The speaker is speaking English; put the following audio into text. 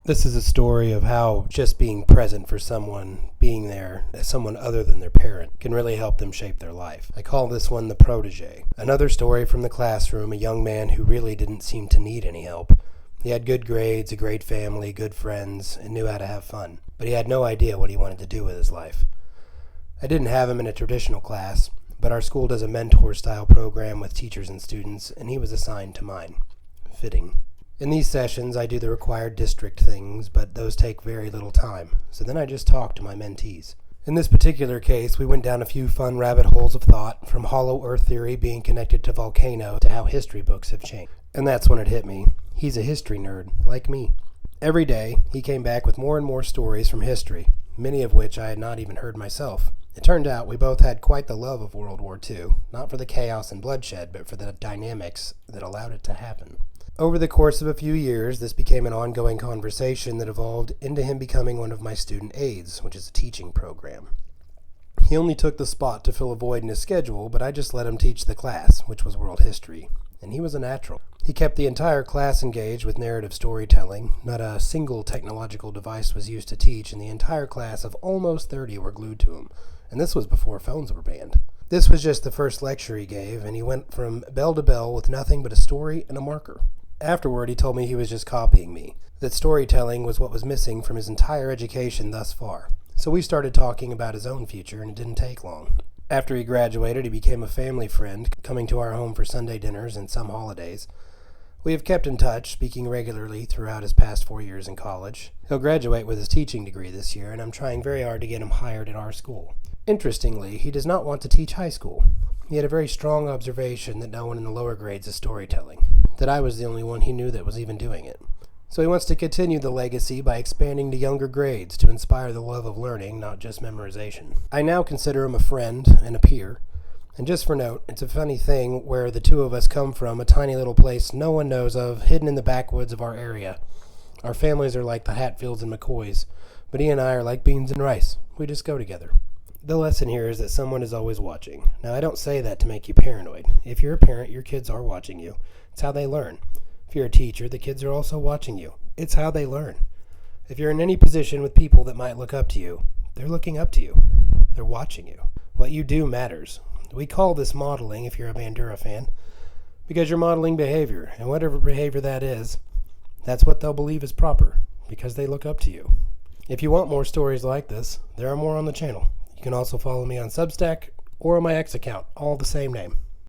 This is a story of how just being present for someone, being there as someone other than their parent, can really help them shape their life. I call this one The Protege. Another story from the classroom, a young man who really didn't seem to need any help. He had good grades, a great family, good friends, and knew how to have fun. But he had no idea what he wanted to do with his life. I didn't have him in a traditional class, but our school does a mentor-style program with teachers and students, and he was assigned to mine. Fitting. In these sessions, I do the required district things, but those take very little time, so then I just talk to my mentees. In this particular case, we went down a few fun rabbit holes of thought, from hollow earth theory being connected to volcano to how history books have changed. And that's when it hit me. He's a history nerd, like me. Every day, he came back with more and more stories from history, many of which I had not even heard myself. It turned out we both had quite the love of World War II, not for the chaos and bloodshed, but for the dynamics that allowed it to happen. Over the course of a few years, this became an ongoing conversation that evolved into him becoming one of my student aides, which is a teaching program. He only took the spot to fill a void in his schedule, but I just let him teach the class, which was world history, and he was a natural. He kept the entire class engaged with narrative storytelling. Not a single technological device was used to teach, and the entire class of almost 30 were glued to him, and this was before phones were banned. This was just the first lecture he gave, and he went from bell to bell with nothing but a story and a marker. Afterward, he told me he was just copying me, that storytelling was what was missing from his entire education thus far. So we started talking about his own future, and it didn't take long. After he graduated, he became a family friend, coming to our home for Sunday dinners and some holidays. We have kept in touch, speaking regularly throughout his past 4 years in college. He'll graduate with his teaching degree this year, and I'm trying very hard to get him hired at our school. Interestingly, he does not want to teach high school. He had a very strong observation that no one in the lower grades is storytelling, that I was the only one he knew that was even doing it. So he wants to continue the legacy by expanding to younger grades to inspire the love of learning, not just memorization. I now consider him a friend and a peer. And just for note, it's a funny thing where the two of us come from, a tiny little place no one knows of, hidden in the backwoods of our area. Our families are like the Hatfields and McCoys, but he and I are like beans and rice. We just go together. The lesson here is that someone is always watching. Now, I don't say that to make you paranoid. If you're a parent, your kids are watching you. It's how they learn. If you're a teacher, the kids are also watching you. It's how they learn. If you're in any position with people that might look up to you, they're looking up to you. They're watching you. What you do matters. We call this modeling, if you're a Bandura fan, because you're modeling behavior, and whatever behavior that is, that's what they'll believe is proper, because they look up to you. If you want more stories like this, there are more on the channel. You can also follow me on Substack or on my X account, all the same name.